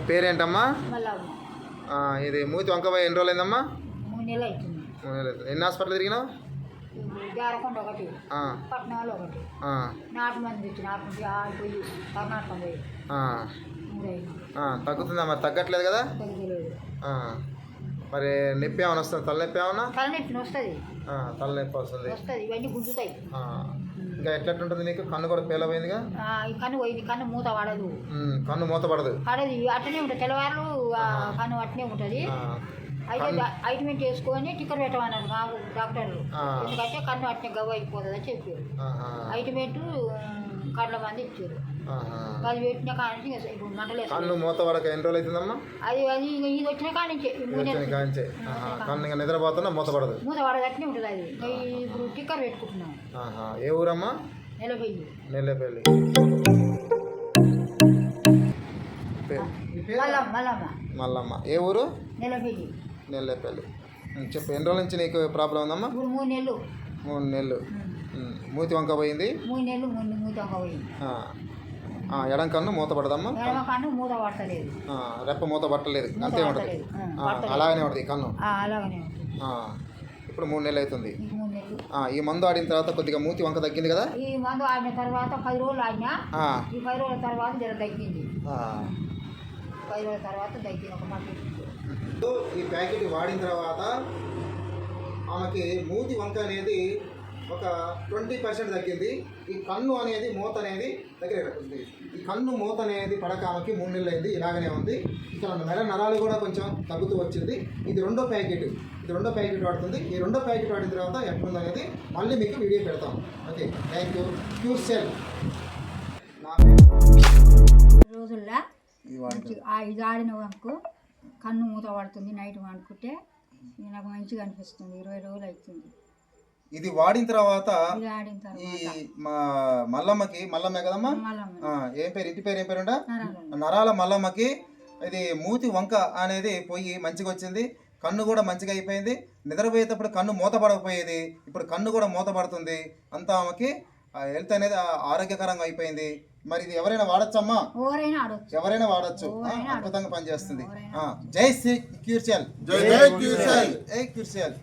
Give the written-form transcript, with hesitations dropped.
పేరేంటమ్మా? మల్లమ్మ. ఇది మూతి వంకబాయ్ ఎన్ని రోజులు అయిందమ్మా? 3 నెలలు అవుతుంది. 3 నెలలు అవుతుంది. ఎన్ని హాస్పిటల్ తిరిగినావు? జారకొండ ఒకటి, పట్నాలు ఒకటి, నాటు మంది తెచ్చి నాటు పోయి కర్ణాటక పోయి తగ్గుతుందా? మరి తగ్గట్లేదు కదా? తగ్గలేదు. మరి నొప్పి ఏమైనా వస్తుంది? తలనొప్పి ఏమన్నా? తలనొప్పి వస్తుంది. తలనొప్పి వస్తుంది. ఇవన్నీ గుంజుతాయి. ఇంకా ఎట్లట్టుంటుంది నీకు? కన్ను కూడా పేలపోయిందిగా? ఈ కన్ను పోయింది. కన్ను మూత పడదు. కన్ను మూత పడదు. అట్లనే ఉంటుంది. తెల్లవారు కన్ను అట్నే ఉంటుంది. అయితే ఐట్మెంట్ చేసుకొని టికెట్ పెట్టమన్నారు మాకు డాక్టర్లు. ఎందుకంటే కన్ను అట్నే గవ్వ అయిపోతుంది అని చెప్పారు. ఐట్మెంట్ కళ్ళ మంది ఇచ్చారు. అది పెట్టిన కానించి ఇప్పుడు మంటలేదు. కన్ను మూత పడక ఎన్ని రోజులు అవుతుందమ్మా? అది ఇది వచ్చిన కానించే కన్ను ఇంకా నిద్రపోతున్నా మూత పడదు. మూత పడదు అట్నే ఉంటుంది. అది ఇప్పుడు టికెట్ పెట్టుకుంటున్నాం. ఏ ఊరమ్మా? నెల్లపల్లి. నెల్లపల్లి. మల్లమ్మ. ఏ ఊరు? నెల్లపల్లి. నెల్లపల్లి. చెప్పు, ఎన్ని రోజుల నుంచి నీకు ప్రాబ్లం ఉందమ్మా? 3 నెలలు. 3 నెలలు. మూతి వంక పోయింది. 3 నెలలు మూతి వంక పోయింది. ఎడం కన్ను మూత పడదమ్మా? ఎడమ కన్ను మూత పడతలేదు. రెప్ప మూత పట్టలేదు. అంతే ఉంటుంది. అలాగనే ఉంటుంది కన్ను. అలాగనే ఇప్పుడు 3 నెలలు అవుతుంది. ఈ మందు ఆడిన తర్వాత కొద్దిగా మూతి వంక తగ్గింది కదా? ఈ మందు ఆడిన తర్వాత 10 రోజులు ఆడినా. ఈ 10 రోజుల తర్వాత జర తగ్గింది. 10 రోజుల తర్వాత తగ్గింది. ఒక ప్యాకెట్. ఈ ప్యాకెట్ వాడిన తర్వాత ఆమెకి మూతి వంక అనేది ఒక 20% తగ్గింది. ఈ కన్ను అనేది మూత అనేది దగ్గర ఉంది. ఈ కన్ను మూత అనేది పడక ఆమెకి 3 నెలలు అయింది. ఇలాగనే ఉంది. ఇక్కడ మెడ నరాలు కూడా కొంచెం తగ్గుతూ వచ్చింది. ఇది రెండో ప్యాకెట్ వాడుతుంది. ఈ రెండో ప్యాకెట్ వాడిన తర్వాత ఎట్లుంది అనేది మళ్ళీ మీకు వీడియో పెడతాం. Okay, thank you. Cure cell రోజుల్లో ఇది ఆడిన వరకు కన్ను మూత పడుతుంది. నైట్ వండుకుంటే నాకు మంచిగా అనిపిస్తుంది. 20 రోజులు అవుతుంది. ఇది వాడిన తర్వాత ఈ మల్లమ్మే కదమ్మా? ఏం పేరు? ఇంటి పేరు ఏం పేరు? నరాల మల్లమ్మకి ఇది మూతి వంక అనేది పోయి మంచిగా వచ్చింది. కన్ను కూడా మంచిగా అయిపోయింది. నిద్రపోయేటప్పుడు కన్ను మూత పడకపోయేది. ఇప్పుడు కన్ను కూడా మూత పడుతుంది. అంతా ఆమెకి హెల్త్ అనేది ఆరోగ్యకరంగా అయిపోయింది. మరి ఇది ఎవరైనా వాడచ్చమ్మా? ఎవరైనా వాడచ్చు. అద్భుతంగా పనిచేస్తుంది. జై శ్రీ క్యూర్ సెల్. జై క్యూర్ సెల్.